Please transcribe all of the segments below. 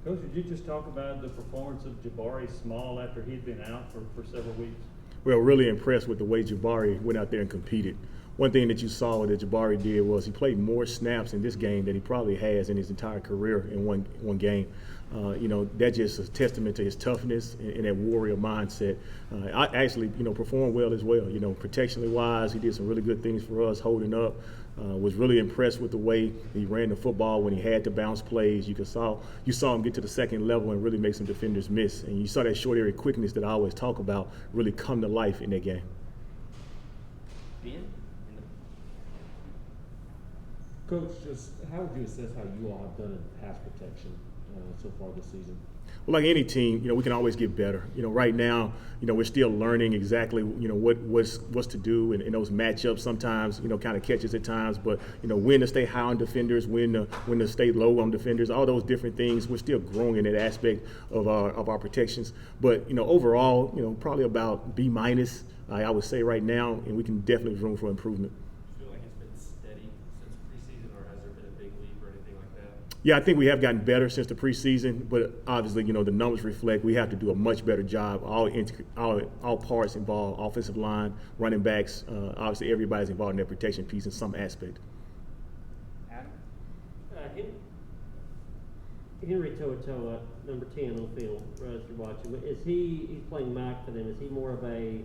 Coach, did you just talk about the performance of Jabari Small after he'd been out for several weeks? Well, really impressed with the way Jabari went out there and competed. One thing that you saw that Jabari did was he played more snaps in this game than he probably has in his entire career in one game. That just a testament to his toughness and that warrior mindset. I actually, performed well as well. Protectionally wise, he did some really good things for us, holding up. Was really impressed with the way he ran the football when he had to bounce plays. You saw him get to the second level and really make some defenders miss. And you saw that short area quickness that I always talk about really come to life in that game. Ben? Coach, just how would you assess how you all have done in pass protection so far this season? Well, like any team, we can always get better. Right now, we're still learning exactly, what's to do in those matchups. Sometimes, kind of catches at times, but when to stay high on defenders, when to stay low on defenders, all those different things. We're still growing in that aspect of our protections. But overall, probably about B minus. I would say right now, and we can definitely room for improvement. Yeah, I think we have gotten better since the preseason, but obviously, the numbers reflect we have to do a much better job. All parts involved, offensive line, running backs, obviously everybody's involved in that protection piece in some aspect. Henry To'oto'o, number 10 on the field, as you're watching. He's playing Mack for them. Is he more of a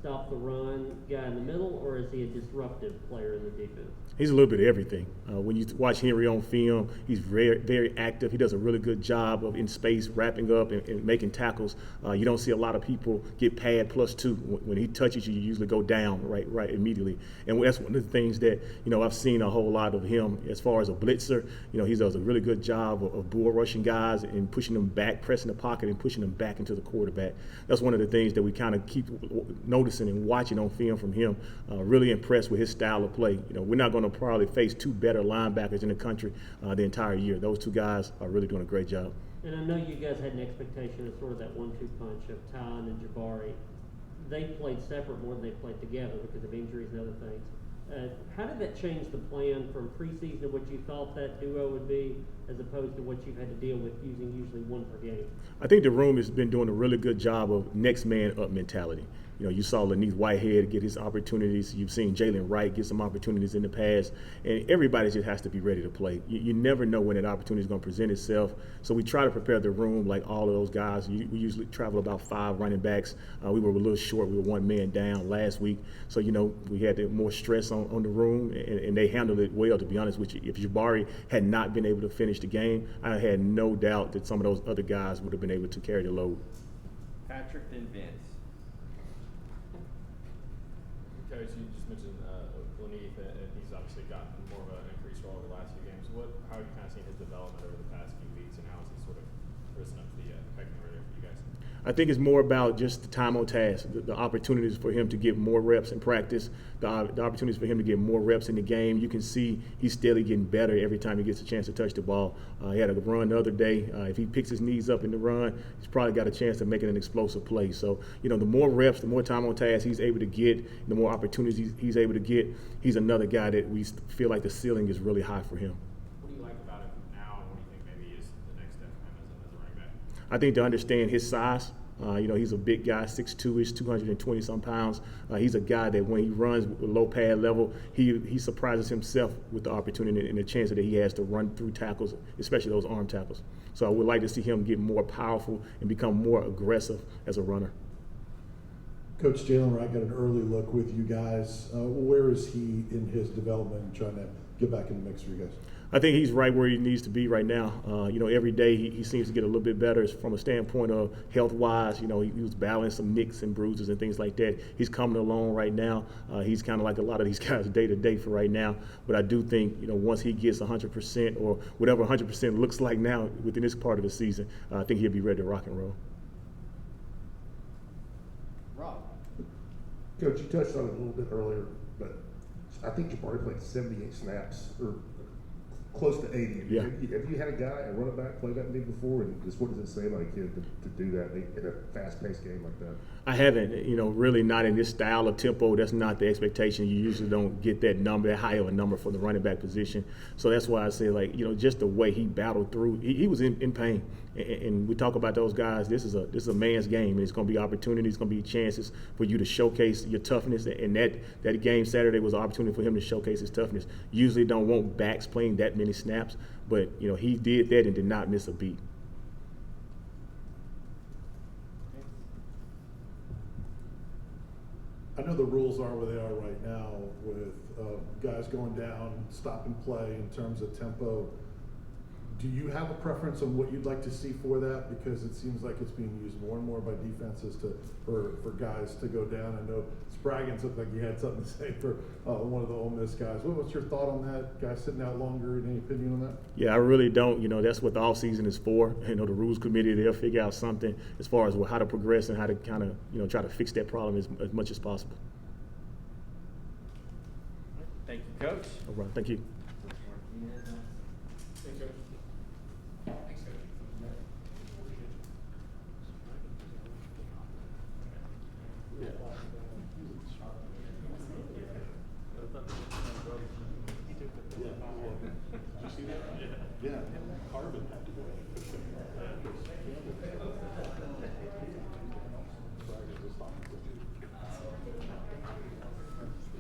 stop the run guy in the middle, or is he a disruptive player in the defense? He's a little bit of everything. When you watch Henry on film, he's very, very active. He does a really good job of in space, wrapping up and making tackles. You don't see a lot of people get pad +2. When he touches you, you usually go down right immediately. And that's one of the things that, I've seen a whole lot of him as far as a blitzer. He does a really good job of bull rushing guys and pushing them back, pressing the pocket and pushing them back into the quarterback. That's one of the things that we kind of keep noticing and watching on film from him. Really impressed with his style of play. We're not going to probably face two better linebackers in the country the entire year. Those two guys are really doing a great job. And I know you guys had an expectation of sort of that 1-2 punch of Ty and Jabari. They played separate more than they played together because of injuries and other things. How did that change the plan from preseason to what you thought that duo would be as opposed to what you've had to deal with using usually one per game? I think the room has been doing a really good job of next man up mentality. You saw Laneith Whitehead get his opportunities. You've seen Jalen Wright get some opportunities in the past. And everybody just has to be ready to play. You never know when that opportunity is going to present itself. So we try to prepare the room like all of those guys. We usually travel about 5 running backs. We were a little short. We were 1 man down last week. So, we had more stress on the room, and they handled it well, to be honest with you. If Jabari had not been able to finish the game, I had no doubt that some of those other guys would have been able to carry the load. Patrick, then Vince. Coach, you just mentioned Laneith, and he's obviously gotten more of an increased role over the last few games. How have you kind of seen his development over the past few weeks, and how has he sort of risen up to the pecking order for you guys? I think it's more about just the time on task, the opportunities for him to get more reps in practice, the opportunities for him to get more reps in the game. You can see he's steadily getting better every time he gets a chance to touch the ball. He had a run the other day. If he picks his knees up in the run, he's probably got a chance of making an explosive play. So, the more reps, the more time on task he's able to get, the more opportunities he's able to get, he's another guy that we feel like the ceiling is really high for him. What do you like about him now, and what do you think maybe is the next step for him as a running back? I think to understand his size. He's a big guy, 6'2", 220-some pounds. He's a guy that when he runs with low pad level, he surprises himself with the opportunity and the chance that he has to run through tackles, especially those arm tackles. So I would like to see him get more powerful and become more aggressive as a runner. Coach Jalen Wright got an early look with you guys. Where is he in his development and trying to get back in the mix for you guys? I think he's right where he needs to be right now. Every day he seems to get a little bit better from a standpoint of health-wise. He was battling some nicks and bruises and things like that. He's coming along right now. He's kind of like a lot of these guys day-to-day for right now. But I do think, once he gets 100% or whatever 100% looks like now within this part of the season, I think he'll be ready to rock and roll. Rob. Coach, you touched on it a little bit earlier, but I think Jabari played 78 snaps, or close to 80. Yeah. Have you had a guy, a running back, play that league before? And just what does it say about a kid to do that in a fast-paced game like that? I haven't, really not in this style of tempo. That's not the expectation. You usually don't get that number, that high of a number for the running back position. So that's why I say, just the way he battled through, he was in pain. And we talk about those guys. This is a man's game, and it's going to be opportunities, it's going to be chances for you to showcase your toughness. And that game Saturday was an opportunity for him to showcase his toughness. Usually don't want backs playing that many snaps, but he did that and did not miss a beat. I know the rules are where they are right now with guys going down, stop and play in terms of tempo. Do you have a preference on what you'd like to see for that? Because it seems like it's being used more and more by defenses for guys to go down. I know Spraggins looked like he had something to say for one of the Ole Miss guys. What's your thought on that? Guys sitting out longer, any opinion on that? Yeah, I really don't. That's what the offseason is for. The rules committee, they'll figure out something as far as how to progress and how to kind of, try to fix that problem as much as possible. Thank you, Coach. All right, thank you. Thanks, Coach. Yeah, Carbon had to go.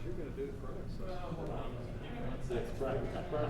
You're gonna do it for us. That's right.